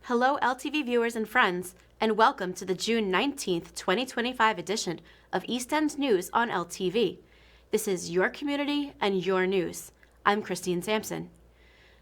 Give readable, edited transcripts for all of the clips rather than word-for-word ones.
Hello, LTV viewers and friends, and welcome to the June 19th, 2025 edition of East End News on LTV. This is your community and your news. I'm Christine Sampson.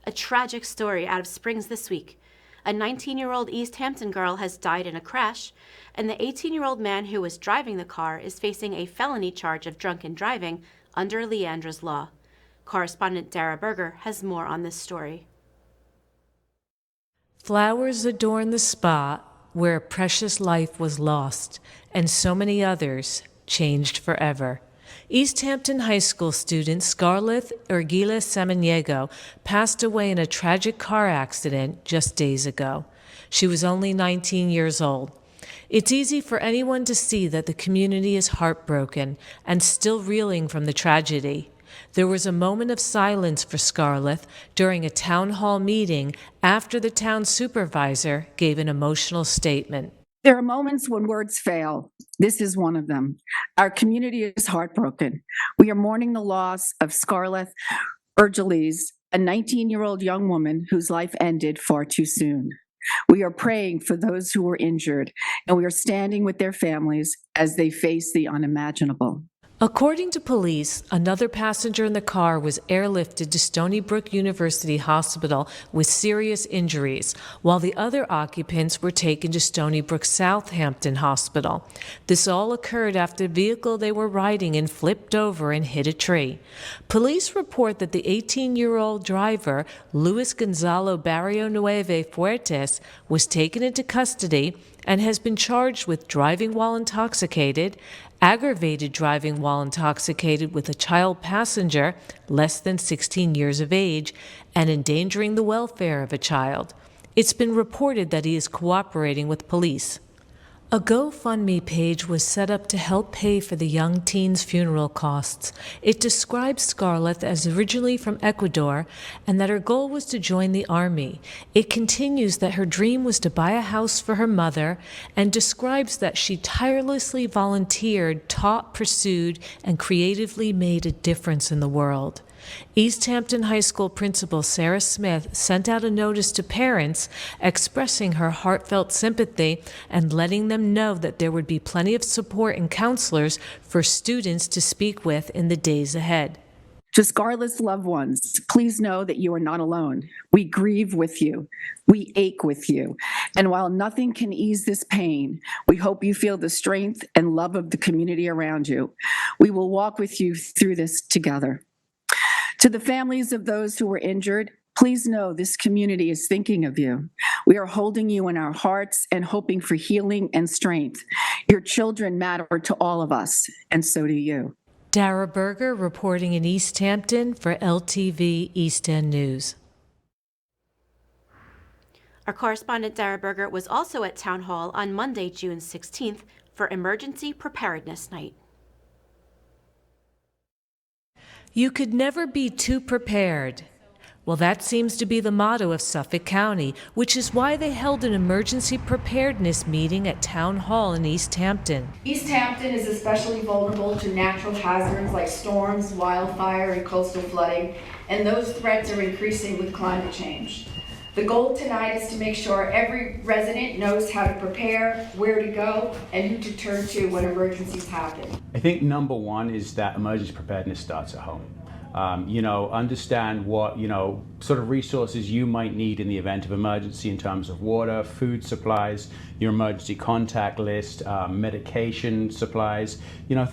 A tragic story out of Springs this week. A 19-year-old East Hampton girl has died in a crash, and the 18-year-old man who was driving the car is facing a felony charge of drunken driving under Leandra's Law. Correspondent Dara Berger has more on this story. Flowers adorn the spot where a precious life was lost, and so many others changed forever. East Hampton High School student Scarleth Urgiles-Samaniego passed away in a tragic car accident just days ago. She was only 19 years old. It's easy for anyone to see that the community is heartbroken and still reeling from the tragedy. There was a moment of silence for Scarleth during a town hall meeting after the town supervisor gave an emotional statement. There are moments when words fail. This is one of them. Our community is heartbroken. We are mourning the loss of Scarleth Urgiles, a 19-year-old young woman whose life ended far too soon. We are praying for those who were injured, and we are standing with their families as they face the unimaginable. According to police, another passenger in the car was airlifted to Stony Brook University Hospital with serious injuries, while the other occupants were taken to Stony Brook Southampton Hospital. This all occurred after the vehicle they were riding in flipped over and hit a tree. Police report that the 18-year-old driver, Luis Gonzalo Barrio Nueve Fuertes, was taken into custody and has been charged with driving while intoxicated, aggravated driving while intoxicated with a child passenger less than 16 years of age, and endangering the welfare of a child. It's been reported that he is cooperating with police. A GoFundMe page was set up to help pay for the young teen's funeral costs. It describes Scarleth as originally from Ecuador and that her goal was to join the army. It continues that her dream was to buy a house for her mother and describes that she tirelessly volunteered, taught, pursued, and creatively made a difference in the world. East Hampton High School principal Sarah Smith sent out a notice to parents expressing her heartfelt sympathy and letting them know that there would be plenty of support and counselors for students to speak with in the days ahead. To Scarlett's loved ones, please know that you are not alone. We grieve with you. We ache with you. And while nothing can ease this pain, we hope you feel the strength and love of the community around you. We will walk with you through this together. To the families of those who were injured, please know this community is thinking of you. We are holding you in our hearts and hoping for healing and strength. Your children matter to all of us, and so do you. Dara Berger reporting in East Hampton for LTV East End News. Our correspondent Dara Berger was also at Town Hall on Monday, June 16th for Emergency Preparedness Night. You could never be too prepared. Well, that seems to be the motto of Suffolk County, which is why they held an emergency preparedness meeting at Town Hall in East Hampton. East Hampton is especially vulnerable to natural hazards like storms, wildfire, and coastal flooding, and those threats are increasing with climate change. The goal tonight is to make sure every resident knows how to prepare, where to go, and who to turn to when emergencies happen. I think number one is that emergency preparedness starts at home. Understand what, sort of resources you might need in the event of emergency in terms of water, food supplies, your emergency contact list, medication supplies,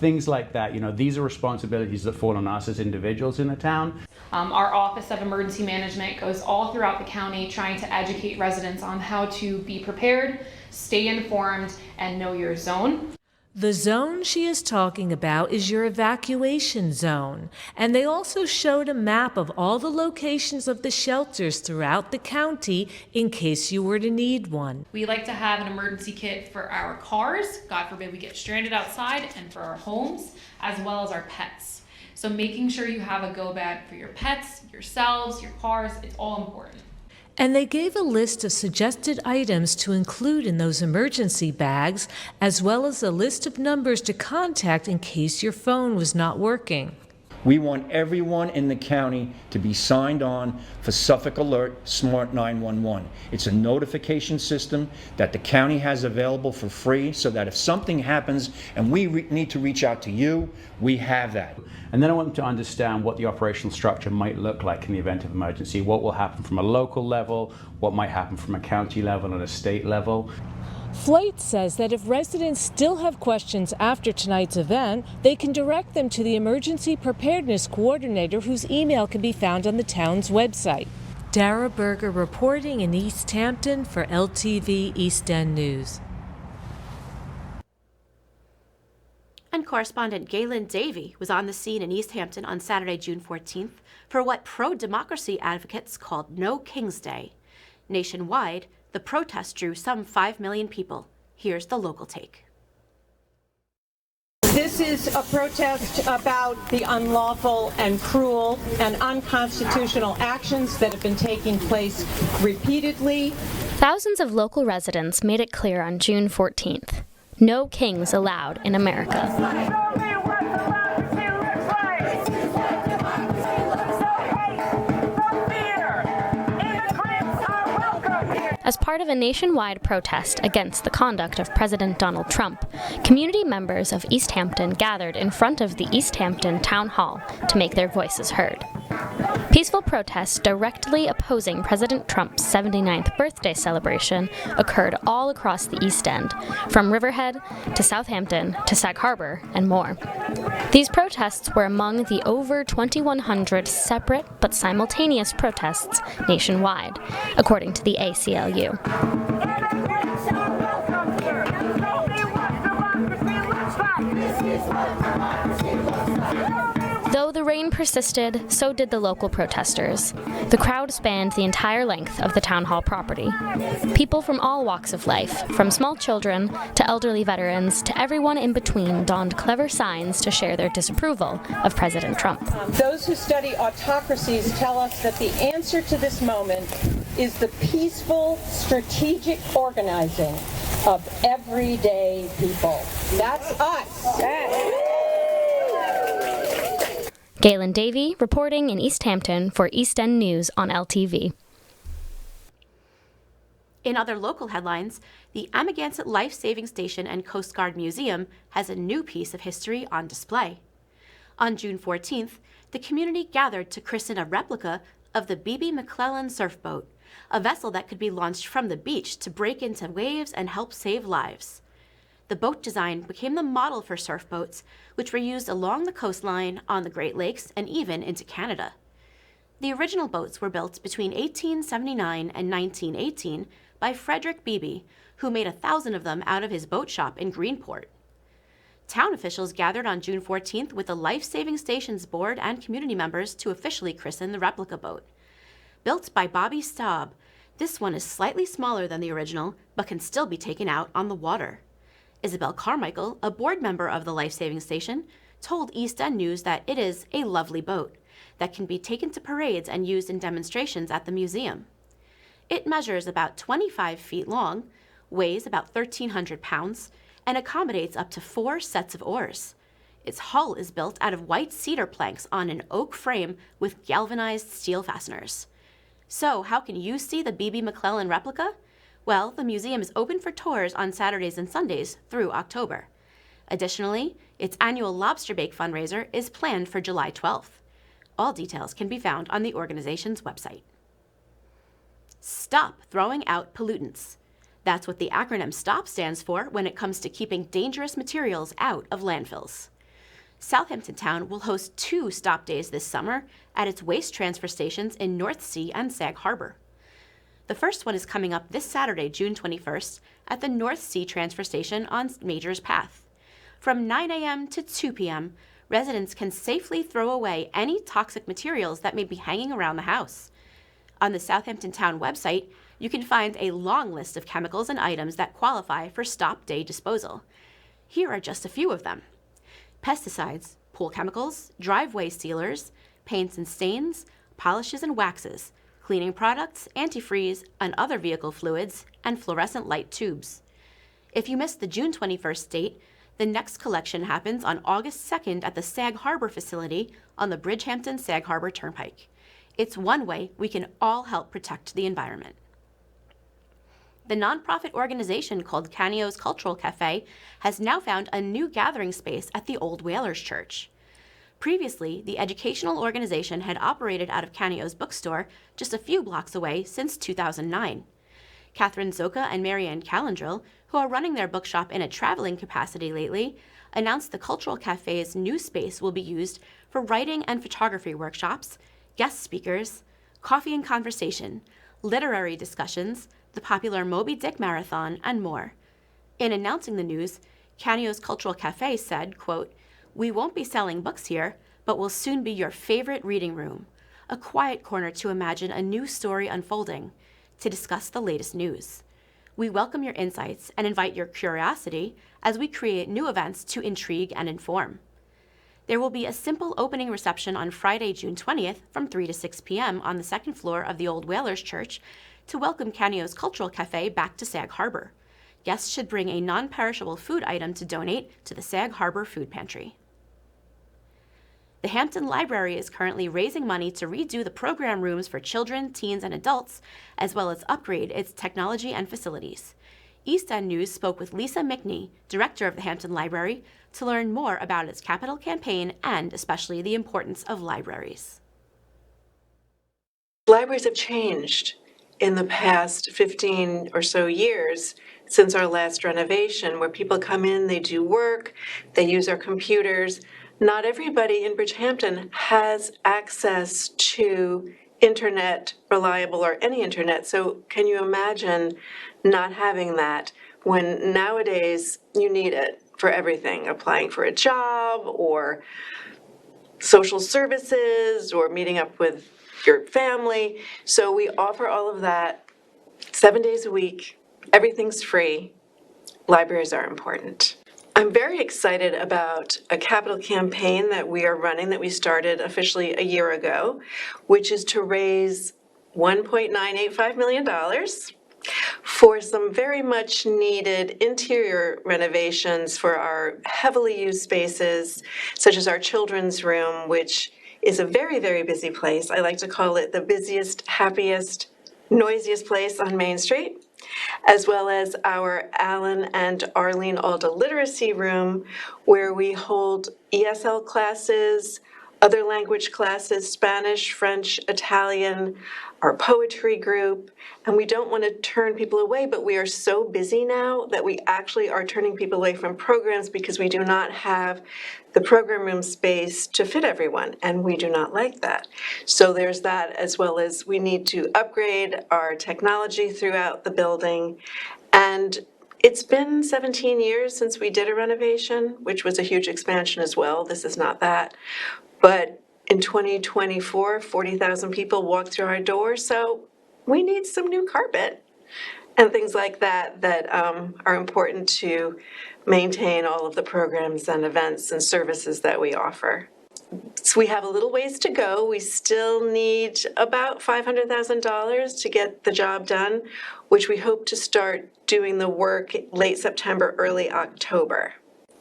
things like that. These are responsibilities that fall on us as individuals in the town. Our Office of Emergency Management goes all throughout the county trying to educate residents on how to be prepared, stay informed, and know your zone. The zone she is talking about is your evacuation zone, and they also showed a map of all the locations of the shelters throughout the county in case you were to need one. We like to have an emergency kit for our cars, God forbid we get stranded outside, and for our homes, as well as our pets. So making sure you have a go bag for your pets, yourselves, your cars, it's all important. And they gave a list of suggested items to include in those emergency bags, as well as a list of numbers to contact in case your phone was not working. We want everyone in the county to be signed on for Suffolk Alert Smart 911. It's a notification system that the county has available for free, so that if something happens and we need to reach out to you, we have that. And then I want them to understand what the operational structure might look like in the event of emergency, what will happen from a local level, what might happen from a county level and a state level. Flight says that if residents still have questions after tonight's event, they can direct them to the Emergency Preparedness Coordinator, whose email can be found on the town's website. Dara Berger reporting in East Hampton for LTV East End News. And correspondent Galen Davey was on the scene in East Hampton on Saturday, June 14th, for what pro-democracy advocates called No King's Day. Nationwide, the protest drew some 5 million people. Here's the local take. This is a protest about the unlawful and cruel and unconstitutional actions that have been taking place repeatedly. Thousands of local residents made it clear on June 14th. No kings allowed in America. As part of a nationwide protest against the conduct of President Donald Trump, community members of East Hampton gathered in front of the East Hampton Town Hall to make their voices heard. Peaceful protests directly opposing President Trump's 79th birthday celebration occurred all across the East End, from Riverhead to Southampton to Sag Harbor and more. These protests were among the over 2,100 separate but simultaneous protests nationwide, according to the ACLU. Though the rain persisted, so did the local protesters. The crowd spanned the entire length of the town hall property. People from all walks of life, from small children to elderly veterans to everyone in between, donned clever signs to share their disapproval of President Trump. Those who study autocracies tell us that the answer to this moment is the peaceful, strategic organizing of everyday people. That's us. Galen Davey reporting in East Hampton for East End News on LTV. In other local headlines, the Amagansett Life Saving Station and Coast Guard Museum has a new piece of history on display. On June 14th, the community gathered to christen a replica of the Bebe McClellan surfboat, a vessel that could be launched from the beach to break into waves and help save lives. The boat design became the model for surfboats, which were used along the coastline, on the Great Lakes, and even into Canada. The original boats were built between 1879 and 1918 by Frederick Bebe, who made 1,000 of them out of his boat shop in Greenport. Town officials gathered on June 14th with the Life Saving Station's board and community members to officially christen the replica boat. Built by Bobby Staub, this one is slightly smaller than the original, but can still be taken out on the water. Isabel Carmichael, a board member of the Life Saving Station, told East End News that it is a lovely boat that can be taken to parades and used in demonstrations at the museum. It measures about 25 feet long, weighs about 1,300 pounds, and accommodates up to 4 sets of oars. Its hull is built out of white cedar planks on an oak frame with galvanized steel fasteners. So, how can you see the Bebe McClellan replica? Well, the museum is open for tours on Saturdays and Sundays through October. Additionally, its annual lobster bake fundraiser is planned for July 12th. All details can be found on the organization's website. Stop throwing out pollutants. That's what the acronym STOP stands for when it comes to keeping dangerous materials out of landfills. Southampton Town will host 2 stop days this summer at its waste transfer stations in North Sea and Sag Harbor. The first one is coming up this Saturday, June 21st, at the North Sea Transfer Station on Major's Path. From 9 a.m. to 2 p.m., residents can safely throw away any toxic materials that may be hanging around the house. On the Southampton Town website, you can find a long list of chemicals and items that qualify for stop day disposal. Here are just a few of them: pesticides, pool chemicals, driveway sealers, paints and stains, polishes and waxes, cleaning products, antifreeze, and other vehicle fluids, and fluorescent light tubes. If you missed the June 21st date, The next collection happens on August 2nd at the Sag Harbor facility on the Bridgehampton-Sag Harbor Turnpike. It's one way we can all help protect the environment. The nonprofit organization called Canio's Cultural Cafe has now found a new gathering space at the Old Whalers Church. Previously, the educational organization had operated out of Canio's bookstore just a few blocks away since 2009. Catherine Zoka and Marianne Calendrill, who are running their bookshop in a traveling capacity lately, announced the Cultural Cafe's new space will be used for writing and photography workshops, guest speakers, coffee and conversation, literary discussions, the popular Moby Dick Marathon, and more. In announcing the news, Canio's Cultural Cafe said, quote, "We won't be selling books here, but will soon be your favorite reading room, a quiet corner to imagine a new story unfolding, to discuss the latest news. We welcome your insights and invite your curiosity as we create new events to intrigue and inform." There will be a simple opening reception on Friday, June 20th from 3 to 6 p.m. on the second floor of the Old Whalers Church to welcome Canio's Cultural Cafe back to Sag Harbor. Guests should bring a non-perishable food item to donate to the Sag Harbor Food Pantry. The Hampton Library is currently raising money to redo the program rooms for children, teens, and adults, as well as upgrade its technology and facilities. East End News spoke with Lisa McNee, director of the Hampton Library, to learn more about its capital campaign and especially the importance of libraries. Libraries have changed in the past 15 or so years since our last renovation, where people come in, they do work, they use our computers. Not everybody in Bridgehampton has access to internet, reliable or any internet. So can you imagine not having that when nowadays you need it for everything, applying for a job or social services or meeting up with your family. So we offer all of that 7 days a week. Everything's free. Libraries are important. I'm very excited about a capital campaign that we are running that we started officially a year ago, which is to raise $1.985 million for some very much needed interior renovations for our heavily used spaces, such as our children's room, which is a very, very busy place. I like to call it the busiest, happiest, noisiest place on Main Street, as well as our Alan and Arlene Alda Literacy Room, where we hold ESL classes, other language classes, Spanish, French, Italian, our poetry group, and we don't want to turn people away, but we are so busy now that we actually are turning people away from programs because we do not have the program room space to fit everyone, and we do not like that. So there's that, as well as we need to upgrade our technology throughout the building. And it's been 17 years since we did a renovation, which was a huge expansion as well. This is not that. But in 2024, 40,000 people walked through our doors, so we need some new carpet and things like that that are important to maintain all of the programs and events and services that we offer. So we have a little ways to go. We still need about $500,000 to get the job done, which we hope to start doing the work late September, early October.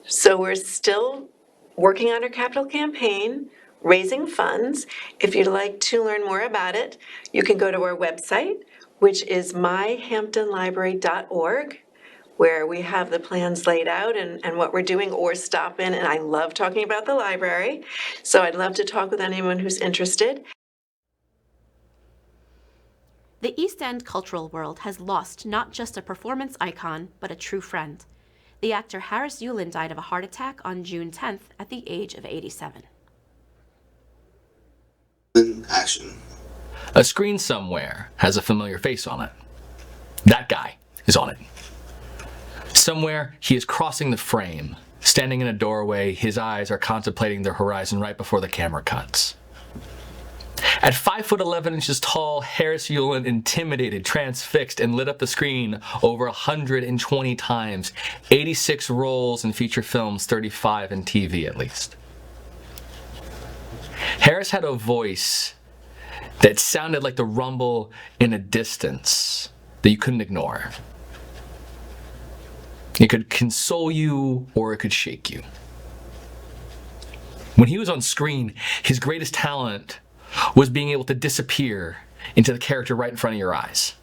So we're still working on our capital campaign, raising funds. If you'd like to learn more about it, you can go to our website, which is myhamptonlibrary.org, where we have the plans laid out and what we're doing, or stop in. And I love talking about the library, so I'd love to talk with anyone who's interested. The East End cultural world has lost not just a performance icon, but a true friend. The actor Harris Yulin died of a heart attack on June 10th at the age of 87. Action. A screen somewhere has a familiar face on it. That guy is on it. Somewhere he is crossing the frame, standing in a doorway, his eyes are contemplating the horizon right before the camera cuts. At 5'11" tall, Harris Yulin intimidated, transfixed, and lit up the screen over 120 times, 86 roles in feature films, 35 in TV at least. Harris had a voice that sounded like the rumble in a distance that you couldn't ignore. It could console you or it could shake you. When he was on screen, his greatest talent was being able to disappear into the character right in front of your eyes.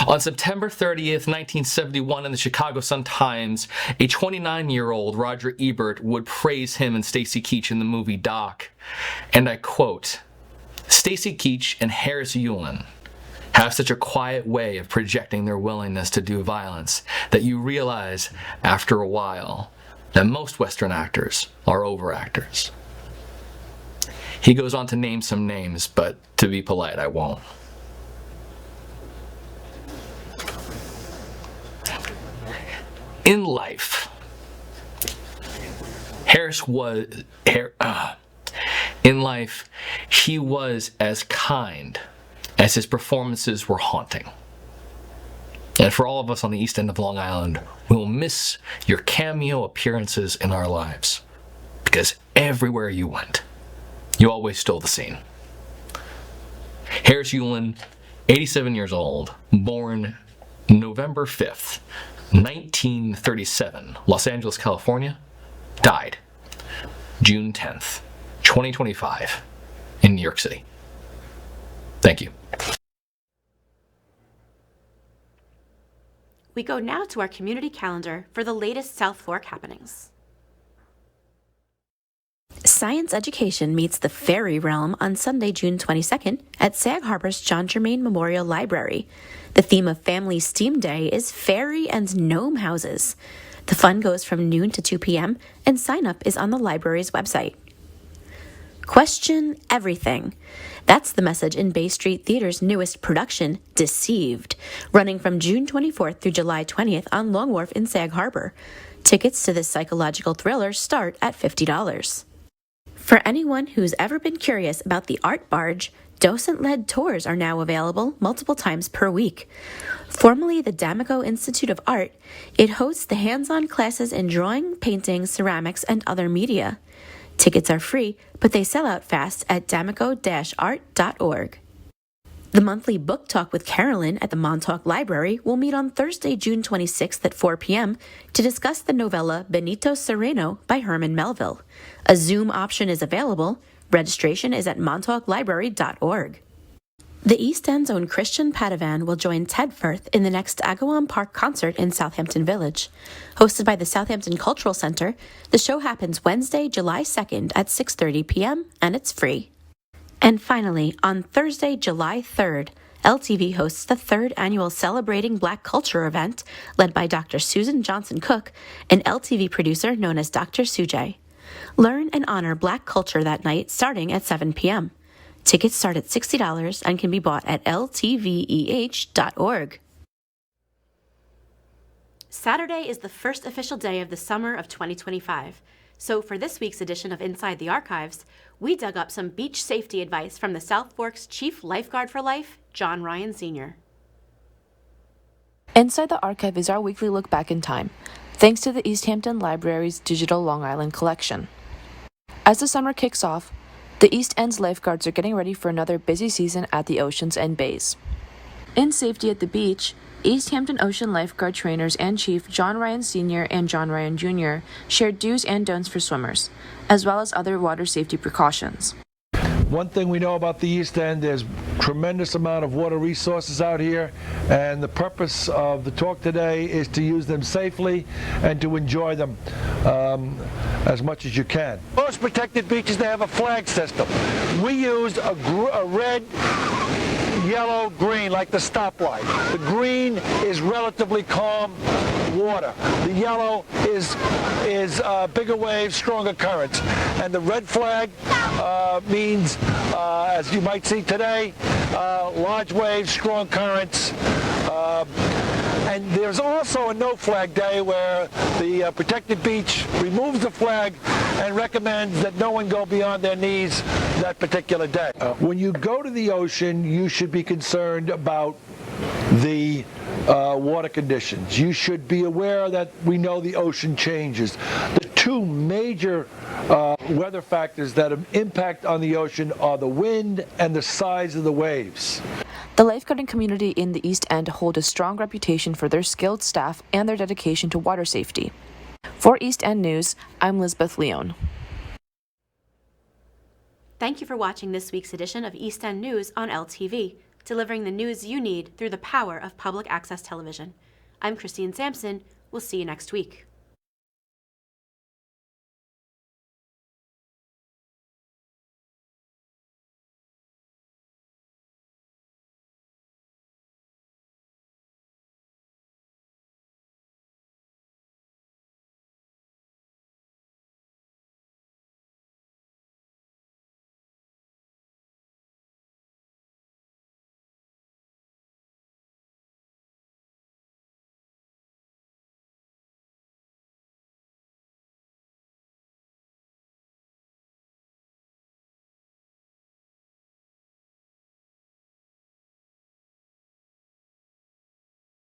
On September 30th, 1971, in the Chicago Sun-Times, a 29-year-old Roger Ebert would praise him and Stacy Keach in the movie Doc, and I quote, "Stacy Keach and Harris Yulin have such a quiet way of projecting their willingness to do violence that you realize after a while that most Western actors are overactors." He goes on to name some names, but to be polite, I won't. In life, he was as kind as his performances were haunting. And for all of us on the East End of Long Island, we will miss your cameo appearances in our lives. Because everywhere you went, you always stole the scene. Harris Yulin, 87 years old, born November 5th, 1937, Los Angeles, California, died June 10th, 2025, in New York City. Thank you. We go now to our community calendar for the latest South Fork happenings. Science education meets the fairy realm on Sunday, June 22nd at Sag Harbor's John Germain Memorial Library. The theme of Family STEAM Day is fairy and gnome houses. The fun goes from noon to 2 p.m. and sign-up is on the library's website. Question everything. That's the message in Bay Street Theater's newest production, Deceived, running from June 24th through July 20th on Long Wharf in Sag Harbor. Tickets to this psychological thriller start at $50. For anyone who's ever been curious about the Art Barge, docent-led tours are now available multiple times per week. Formerly the D'Amico Institute of Art, it hosts the hands-on classes in drawing, painting, ceramics, and other media. Tickets are free, but they sell out fast at d'amico-art.org. The monthly Book Talk with Carolyn at the Montauk Library will meet on Thursday, June 26th at 4 p.m. to discuss the novella Benito Sereno by Herman Melville. A Zoom option is available. Registration is at montauklibrary.org. The East End's own Christian Padovan will join Ted Firth in the next Agawam Park concert in Southampton Village. Hosted by the Southampton Cultural Center, the show happens Wednesday, July 2nd at 6:30 p.m. and it's free. And finally, on Thursday, July 3rd, LTV hosts the third annual Celebrating Black Culture event led by Dr. Susan Johnson Cook, an LTV producer known as Dr. Sujay. Learn and honor Black culture that night starting at 7 p.m. Tickets start at $60 and can be bought at ltveh.org. Saturday is the first official day of the summer of 2025. So for this week's edition of Inside the Archives, we dug up some beach safety advice from the South Fork's Chief Lifeguard for Life, John Ryan Sr. Inside the Archive is our weekly look back in time, thanks to the East Hampton Library's digital Long Island collection. As the summer kicks off, the East End's lifeguards are getting ready for another busy season at the oceans and bays. In safety at the beach, East Hampton Ocean lifeguard trainers and Chief John Ryan Sr. and John Ryan Jr. shared do's and don'ts for swimmers, as well as other water safety precautions. One thing we know about the East End, there's tremendous amount of water resources out here, and the purpose of the talk today is to use them safely and to enjoy them as much as you can. Most protected beaches, they have a flag system. We used a red, yellow, green, like the stoplight. The green is relatively calm water. The yellow is bigger waves, stronger currents. And the red flag means, as you might see today, large waves, strong currents. And there's also a no flag day where the protected beach removes the flag and recommends that no one go beyond their knees that particular day. When you go to the ocean, you should be concerned about the water conditions. You should be aware that we know the ocean changes. The two major weather factors that impact on the ocean are the wind and the size of the waves. The lifeguarding community in the East End hold a strong reputation for their skilled staff and their dedication to water safety. For East End News, I'm Lisbeth Leone. Thank you for watching this week's edition of East End News on LTV, delivering the news you need through the power of public access television. I'm Christine Sampson. We'll see you next week.